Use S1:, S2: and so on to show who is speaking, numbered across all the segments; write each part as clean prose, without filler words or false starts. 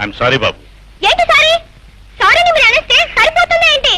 S1: I'm sorry బాబు.
S2: ఏంటి sorry? సారీని మీరు అనేస్తే సరిపోతుందా ఏంటి?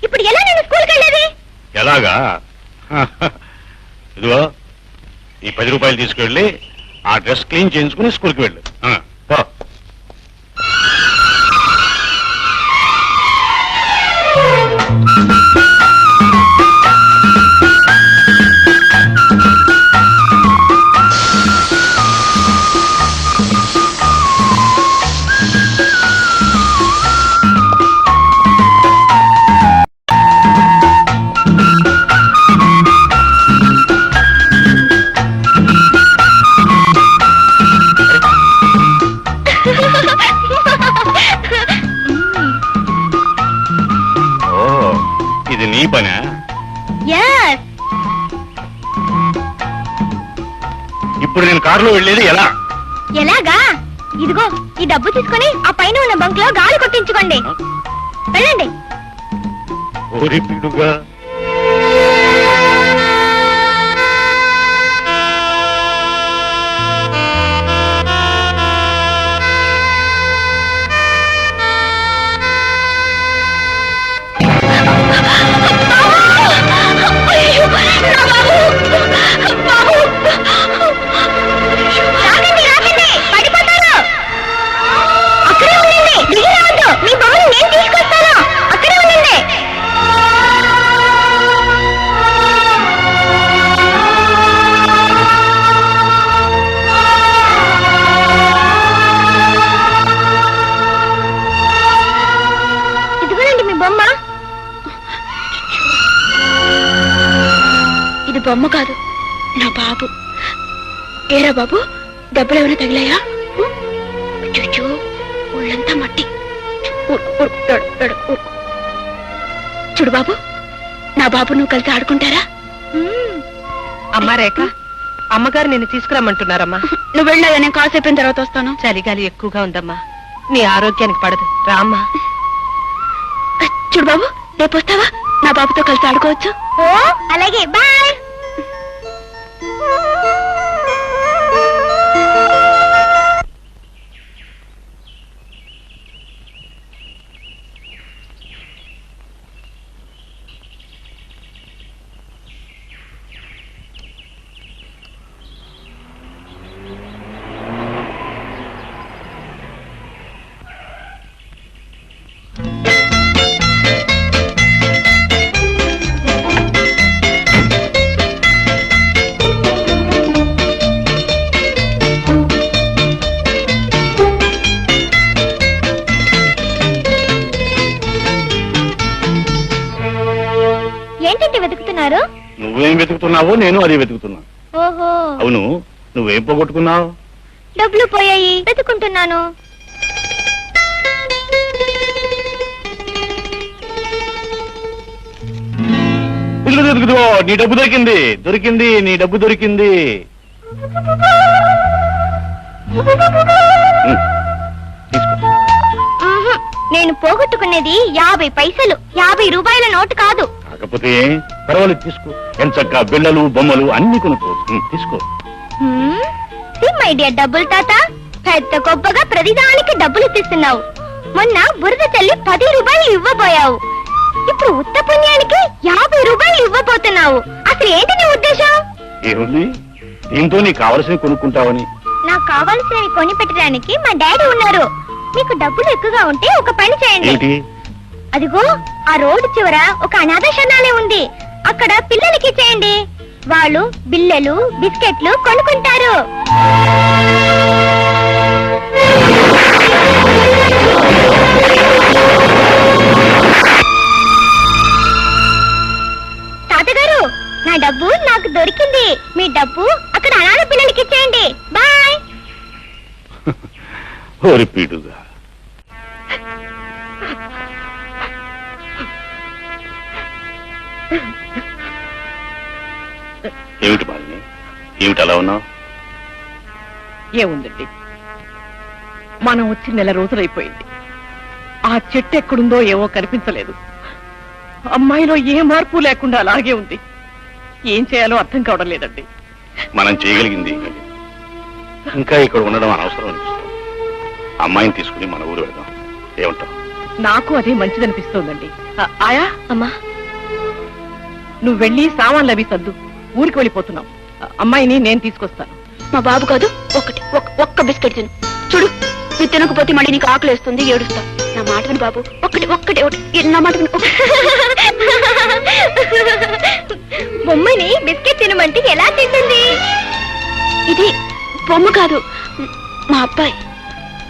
S2: ఇప్పుడు ఎలా నేను స్కూల్కి వెళ్ళేది?
S1: ఎలాగా? ఇదిగో ఈ 10 రూపాయలు తీసుకెళ్ళి ఆ డ్రెస్ క్లీన్ చేయించుకుని స్కూల్కి వెళ్ళు. పో. ఇది నీ పనా? ఇప్పుడు నేను కారులో వెళ్ళేది ఎలా?
S2: ఎలాగా? ఇదిగో ఈ డబ్బు తీసుకుని ఆ పైన ఉన్న బంక్ లో గాలి కొట్టించుకోండి. వెళ్ళండి.
S1: ఓరి పిడుగా.
S2: ఇది బొమ్మ కాదు, నా బాబు. ఏరా బాబు, దెబ్బలు ఏమైనా తగిలాయా? చూచూ ఒళ్ళంతా మట్టి. చూడు బాబు, నా బాబు నువ్వు కలిసి ఆడుకుంటారా?
S3: అమ్మా రేఖ, అమ్మగారు నిన్ను తీసుకురమ్మంటున్నారమ్మా.
S2: నువ్వు వెళ్ళాగా, నేను కాసేపు తర్వాత వస్తాను.
S3: చలిగాలి ఎక్కువగా ఉందమ్మా, నీ ఆరోగ్యానికి పడదు. రామ్మా.
S2: చూడు బాబు, రేపు వస్తావా? నా బాబుతో కలిసి ఆడుకోవచ్చు. ఓ అలాగే, బాయ్. ఏంటంటే వెతుకుతున్నారు?
S1: నువ్వేం వెతుకుతున్నావో నేను అది వెతుకుతున్నా.
S2: ఓహో,
S1: అవును, నువ్వేం పోగొట్టుకున్నావు?
S2: డబ్బులు పోయాయి, వెతుకుంటున్నాను.
S1: నీ డబ్బు దొరికింది, దొరికింది, నీ డబ్బు దొరికింది. తీసుకో.
S2: నేను పోగొట్టుకునేది 50 పైసలు, 50 రూపాయల నోటు కాదు.
S1: కాకపోతే పర్వాలేదు, తీసుకో. ఎంచక్క బిళ్ళలు బొమ్మలు అన్ని కొనుక్కోవచ్చు. తీసుకో.
S2: మై డియర్ డబ్బులు తాత, పెద్ద గొప్పగా ప్రతిదానికి డబ్బులు ఇస్తున్నావు. మొన్న బురద చల్లి 10 రూపాయలు ఇవ్వబోయావు. ఇప్పుడు ఉత్త పుణ్యానికి 50 రూపాయలు ఇవ్వబోతున్నావు. అసలు ఏంటి నీ ఉద్దేశం?
S1: ఏముంది, దీంతో నీకు కావలసినవి కొనుక్కుంటావని.
S2: నాకు కావాల్సినవి కొని పెట్టడానికి మా డాడీ ఉన్నారు. మీకు డబ్బులు ఎక్కువగా ఉంటే ఒక పని చేయండి. అదిగో ఆ రోడ్డు చివర ఒక అనాథ శరణాలయం ఉంది, అక్కడ పిల్లలకి చేయండి. వాళ్ళు బిల్లలు బిస్కెట్లు కొనుక్కుంటారు. తాతగారు, నా డబ్బు నాకు దొరికింది. మీ డబ్బు అక్కడ అనాథ పిల్లలకి ఇచ్చేయండి. బాయ్.
S1: ఓరి పీడుగా. ఏమిటి బాలిని, ఏమిటి అలా ఉన్నావు?
S3: ఏముందండి, మనం వచ్చి 1 నెల రోజులైపోయింది. ఆ చెట్టు ఎక్కడుందో ఏవో కనిపించలేదు. అమ్మాయిలో ఏ మార్పు లేకుండా అలాగే ఉంది. ఏం చేయాలో అర్థం కావడం లేదండి.
S1: మనం చేయగలిగింది ఇంకా ఇక్కడ ఉండడం అనవసరం అనిపిస్తుంది. అమ్మాయిని తీసుకుని మన ఊరు వెళ్దాం. ఏమంటావు?
S3: నాకు అదే మంచిదనిపిస్తోందండి. ఆయా,
S2: అమ్మా
S3: నువ్వు వెళ్ళి సామాన్లు అవి సర్దు. ఊరికి వెళ్ళిపోతున్నావు. అమ్మాయిని నేను తీసుకొస్తాను.
S4: మా బాబు కాదు, ఒక్క బిస్కెట్ తిను. చూడు, నువ్వు తినకపోతే మళ్ళీ నీకు ఆకలి వేస్తుంది, ఏడుస్తావు. నా మాట విను బాబు, నా మాట విను.
S2: బొమ్మని బిస్కెట్ తినమంటే ఎలా తింటుంది?
S4: ఇది బొమ్మ కాదు, మా అబ్బాయి.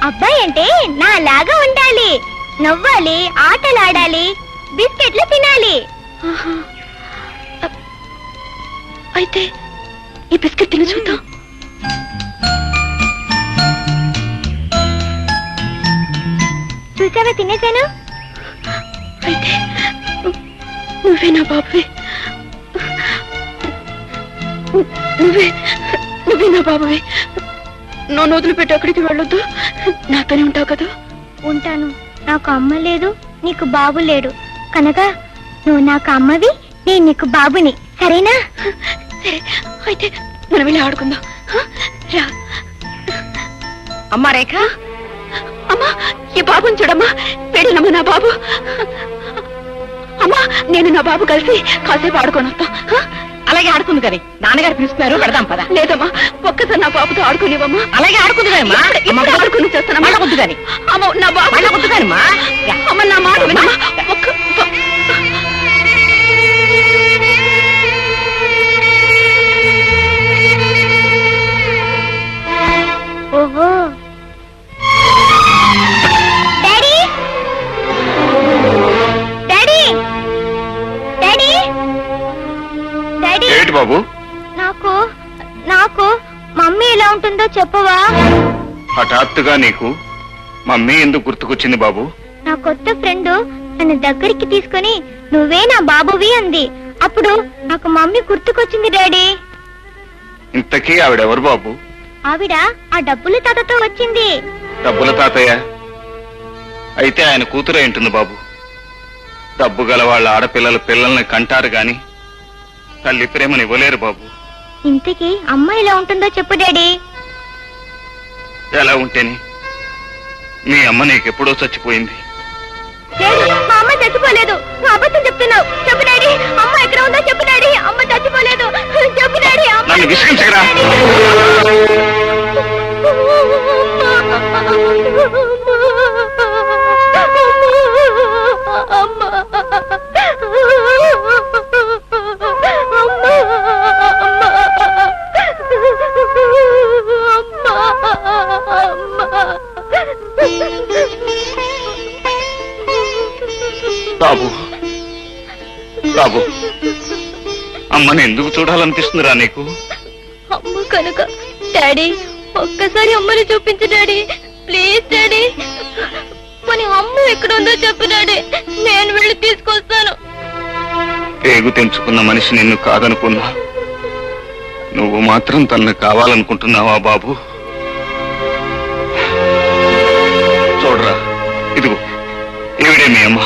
S2: అబ్బాయి అంటే నాలాగా ఉండాలి, నవ్వాలి, ఆటలాడాలి, బిస్కెట్లు తినాలి.
S4: ఆహా. అయితే ఈ బిస్కెట్ తిని చూద్దాం.
S2: చూసావా, తినేసాను.
S4: అయితే నువ్వే నా బాబువి, నువ్వే నా బాబువి. నన్ను వదిలిపెట్టి అక్కడికి వెళ్ళొద్దు, నాతోనే ఉంటావు కదా?
S2: ఉంటాను. నాకు అమ్మ లేదు, నీకు బాబు లేడు కనుక నువ్వు నాకు అమ్మవి, నేను నీకు బాబుని. సరేనా?
S4: సరే, అయితే మనం వెళ్ళి ఆడుకుందాం. రా.
S3: అమ్మా రేఖ,
S4: అమ్మా, ఈ బాబుని చూడమ్మా, పెళ్ళమ్మా నా బాబు. అమ్మా, నేను నా బాబు కలిసి కాసేపు ఆడుకొని వస్తాం.
S3: అలాగే ఆడుకుంది కానీ నాన్నగారు పిలుస్తున్నారు, పెడదాం పద.
S4: లేదమ్మా, ఒక్కసారి నా బాబుతో ఆడుకునేవమ్మా.
S3: అలాగే ఆడుకుంది కానీ
S4: ఆడుకుని చేస్తానమ్మా.
S3: వద్దు కానీ
S4: అమ్మ, నా బాబు
S3: వద్దు కానీ
S4: అమ్మ, నా మాట వినమ్మా.
S2: ఓహో, డాడీ డాడీ డాడీ డాడీ,
S1: ఏంటి బాబు?
S2: నాకు నాకు మమ్మీ ఎలా ఉంటుందో చెప్పవా?
S1: హఠాత్తుగా నీకు మమ్మీ ఎందుకు గుర్తుకొచ్చింది బాబు?
S2: నా కొత్త ఫ్రెండ్ నన్ను దగ్గరికి తీసుకుని నువ్వే నా బాబువి అంది. అప్పుడు నాకు మమ్మీ గుర్తుకొచ్చింది డాడీ.
S1: ఇంతకీ ఆవిడెవరు బాబు?
S2: ఆవిడ ఆ డబ్బుల తాతతో వచ్చింది.
S1: డబ్బుల తాతయ్య అయితే ఆయన కూతురే ఉంటుంది బాబు. డబ్బు గల వాళ్ళ ఆడపిల్లల పిల్లల్ని కంటారు గాని తల్లి ప్రేమని ఇవ్వలేరు బాబు.
S2: ఇంతకీ అమ్మ ఎలా ఉంటుందో చెప్పు డాడీ.
S1: ఎలా ఉంటేని? మీ అమ్మ నీకెప్పుడో చచ్చిపోయింది.
S2: డాడీ, మా అమ్మ చచ్చిపోలేదు. నువ్వు అబద్ధం చెప్తున్నావు. చెప్పు డాడీ, అమ్మ ఎక్కడ ఉందో చెప్పు డాడీ. అమ్మ చచ్చిపోలేదు, చెప్పు డాడీ.
S1: నన్ను విసిగించగరా? బాబు, బాబు, అమ్మని ఎందుకు చూడాలనిపిస్తుందిరా నీకు?
S2: అమ్మ కనుక డాడీ, ఒక్కసారి అమ్మని చూపించు డాడీ, ప్లీజ్ డాడీ. మరి అమ్మ ఎక్కడ ఉందో చెప్పు డాడీ, నేను వెళ్ళి తీసుకొస్తాను.
S1: పేగు తెంచుకున్న మనిషి నిన్ను కాదనుకున్నా, నువ్వు మాత్రం తనను కావాలనుకుంటున్నావా బాబు? చూడరా, ఇదిగో ఈవిడే మీ అమ్మ.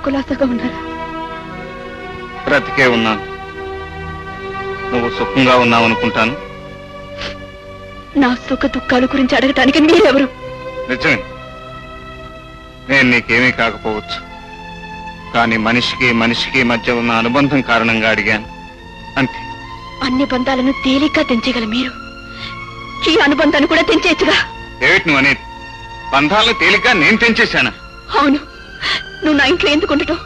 S4: కులాసగా ఉన్నారా?
S1: బ్రతికే ఉన్నాను. నువ్వు సుఖంగా ఉన్నావు అనుకుంటాను.
S4: నా సుఖ దుఃఖాల గురించి అడగటానికి మీరెవరు?
S1: నిజమే, నేను నీకేమీ కాకపోవచ్చు. కానీ మనిషికి మనిషికి మధ్య ఉన్న అనుబంధం కారణంగా అడిగాను, అంతే.
S4: అన్ని బంధాలను తేలిగ్గా తెంచగల మీరు ఈ అనుబంధాన్ని కూడా తెంచేయచ్చుగా.
S1: ఏమిటి నువ్వు అనేది? బంధాలను తేలిగ్గా నేను తెంచేశానా?
S4: అవును, నువ్వు నా ఇంట్లో ఎందుకు ఉండటం?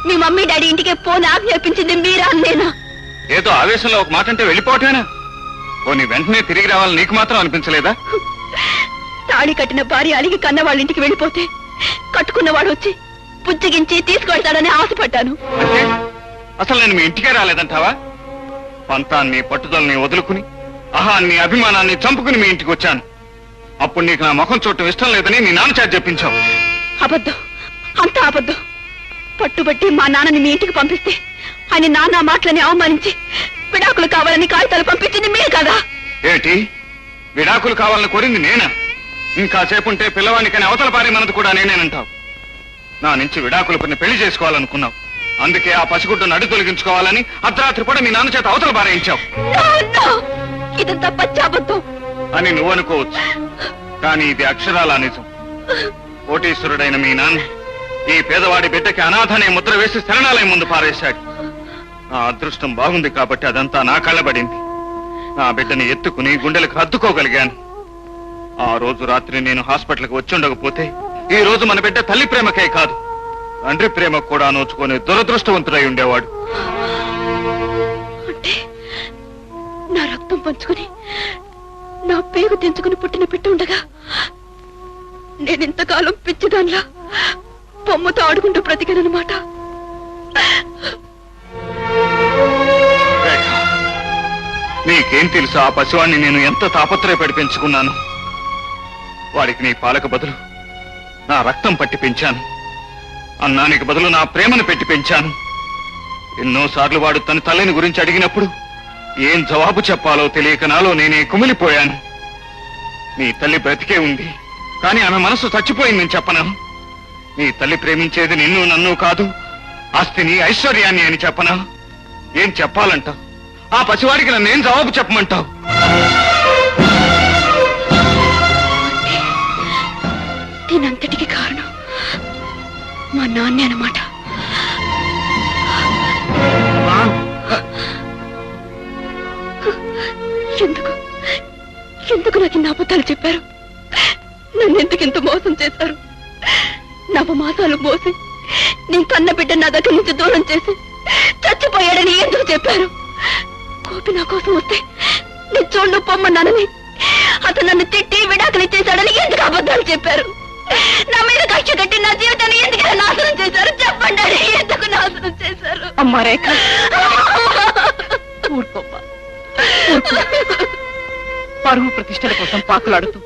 S4: మీ మమ్మీ డాడీ ఇంటికే పోని ఆజ్ఞాపించింది మీరా నేనా?
S1: ఏదో ఆవేశంలో ఒక మాట అంటే వెళ్ళిపోవటమేనా? పోనీ వెంటనే తిరిగి రావాలని నీకు మాత్రం అనిపించలేదా?
S4: తాళి కట్టిన భార్య అలిగి కన్న వాళ్ళ ఇంటికి వెళ్ళిపోతే కట్టుకున్నవాడు వచ్చి పుచ్చగించి తీసుకెళ్తాడని ఆశపడ్డాను.
S1: అంటే అసలు నేను మీ ఇంటికే రాలేదంటావా? పంతాన్ని పట్టుదలని వదులుకుని అహాన్ని అభిమానాన్ని చంపుకుని మీ ఇంటికి వచ్చాను. అప్పుడు నీకు నా ముఖం చూడటం ఇష్టం లేదని నీ నాన్న చేత చెప్పించావు.
S4: అబద్ధం, అంతా అబద్ధం. పట్టుబట్టి మా నాన్నని మీ ఇంటికి పంపిస్తే ఆయన నాన్న మాటలని అవమానించి విడాకులు కావాలని కాగితాలు పంపించింది మీరు కదా?
S1: ఏమిటి, విడాకులు కావాలని కోరింది నేనా? ఇంకా సేపుంటే పిల్లవాడికని అవతల పారేమన్నది కూడా నేనేనంటావు. నా నుంచి విడాకులు కొన్ని పెళ్లి చేసుకోవాలనుకున్నావు. అందుకే ఆ పసిగుడ్డును అడ్డు తొలగించుకోవాలని అర్ధరాత్రి కూడా మీ నాన్న చేత అవతల పారేయించావు.
S4: ఇదంతా పచ్చాబద్ధం
S1: అని నువ్వు అనుకోవచ్చు, కానీ ఇది అక్షరాల నిజం. కోటీశ్వరుడైన మీ నాన్న ఈ పేదవాడి బిడ్డకి అనాథనే ముద్ర వేసి శరణాలయం ముందు పారేశాడు. నా అదృష్టం బాగుంది కాబట్టి అదంతా నా కళ్ళబడింది. నా బిడ్డని ఎత్తుకుని గుండెలకు హత్తుకోగలిగాను. ఆ రోజు రాత్రి నేను హాస్పిటల్కి వచ్చి ఉండకపోతే ఈ రోజు మన బిడ్డ తల్లి ప్రేమకే కాదు, తండ్రి ప్రేమకు కూడా నోచుకునే దురదృష్టవంతుడై ఉండేవాడు.
S4: అంటే నా రక్తం పంచుకుని నా పేగు తెంచుకుని పుట్టిన బిడ్డ ఉండగా నేనింతకాలం పిచ్చిదాన్లా బొమ్మతో ఆడుకుంటూ బ్రతికానన్నమాట.
S1: నీకేం తెలుసు ఆ పసివాణ్ణి నేను ఎంత తాపత్రయపడి పెంచుకున్నాను. వాడికి నీ పాలకు బదులు నా రక్తం పట్టి పెంచాను. అన్నానికి బదులు నా ప్రేమను పెట్టి పెంచాను. ఎన్నోసార్లు వాడు తన తల్లిని గురించి అడిగినప్పుడు ఏం జవాబు చెప్పాలో తెలియక నాలో నేనే కుమిలిపోయాను. నీ తల్లి బ్రతికే ఉంది, కానీ ఆమె మనసు చచ్చిపోయిందని చెప్పనా? నీ తల్లి ప్రేమించేది నిన్ను నన్ను కాదు, ఆస్తిని ఐశ్వర్యాన్ని అని చెప్పనా? ఏం చెప్పాలంటావు? ఆ పసివాడికి నన్నేం జవాబు చెప్పమంటావు?
S4: దీనంతటికి కారణం మా నాన్నే అన్నమాట. ఎందుకు ఎందుకు నాకు ఇన్ని అబద్ధాలు చెప్పారు? నన్ను ఎందుకు ఇంత మోసం చేశారు? నవమాసాలు మోసి నీ కన్న బిడ్డ నా దగ్గర నుంచి దూరం చేసి చచ్చిపోయాడని ఎందుకు చెప్పారు? కోపి నా కోసం వస్తే నేను చూడు పొమ్మన్నానని అతను నన్ను తిట్టి విడాకులు ఇచ్చేశాడని ఎందుకు అబద్ధాలు చెప్పారు? నా మీద కక్ష కట్టి నా జీవితాన్ని ఎందుకు నాశనం చేశారు? చెప్పండి, ఎందుకు నాశనం చేశారు?
S3: అమ్మా రేఖ, ఊరుకోమ్మా, ఊరుకో. పరువు ప్రతిష్టల కోసం పాకులాడుతూ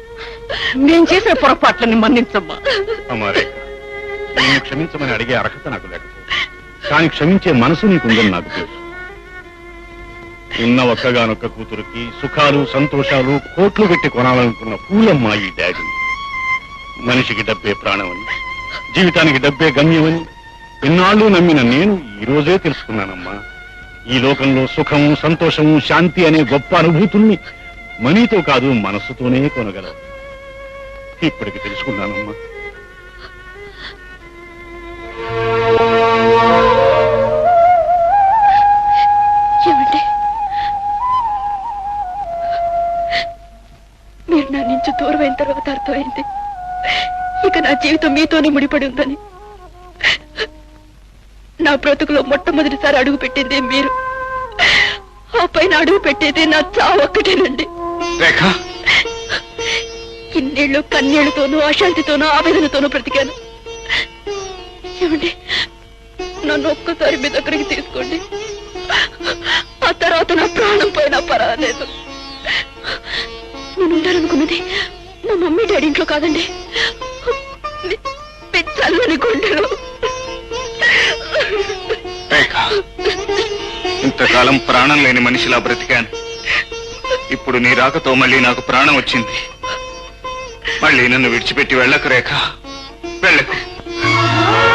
S3: నేను చేసిన పొరపాట్లని మన్నించమ్మా.
S5: అమ్మా రేఖ, నిన్ను క్షమించమని అడిగే అర్హత నాకు లేకపోతే, కానీ క్షమించే మనసు నీకుందని నాకు తెలుసు. ఉన్న ఒక్కగానొక్క కూతురికి సుఖాలు సంతోషాలు కోట్లు పెట్టి కొనాలనుకున్న పూలమ్మా ఈ డాడీ. మనిషికి డబ్బే ప్రాణమని, జీవితానికి డబ్బే గమ్యమని ఎన్నాళ్ళు నమ్మిన నేను ఈ రోజే తెలుసుకున్నానమ్మా. ఈ లోకంలో సుఖము సంతోషము శాంతి అనే గొప్ప అనుభూతుల్ని మనీతో కాదు మనస్సుతోనే కొనగలవు. ఇప్పటికి తెలుసుకున్నానమ్మా.
S4: ఏమండి, మీరు నా నుంచి దూరం అయిన తర్వాత అర్థమైంది ఇక నా జీవితం మీతోనే ముడిపడి ఉందని. నా బ్రతుకులో మొట్టమొదటిసారి అడుగు పెట్టింది మీరు, ఆ పైన అడుగు పెట్టేది నా చావు ఒక్కటేనండి. ఇన్నేళ్ళు కన్నీళ్లతోనూ అశాంతితోనూ ఆవేదనతోనూ బ్రతికాను. ఏమండి, నన్ను ఒక్కసారి మీ దగ్గరికి తీసుకోండి. ఆ తర్వాత నా ప్రాణం పోయినా పర్వాలేదు. నేను ఉండాలనుకున్నది మా మమ్మీ డాడీ ఇంట్లో కాదండి, చల్లని గుండెలు.
S1: ఇంతకాలం ప్రాణం లేని మనిషిలా బ్రతికాను. ఇప్పుడు నీ రాకతో మళ్ళీ నాకు ప్రాణం వచ్చింది. మళ్ళీ నన్ను విడిచిపెట్టి వెళ్ళకు రేఖ, వెళ్ళకు.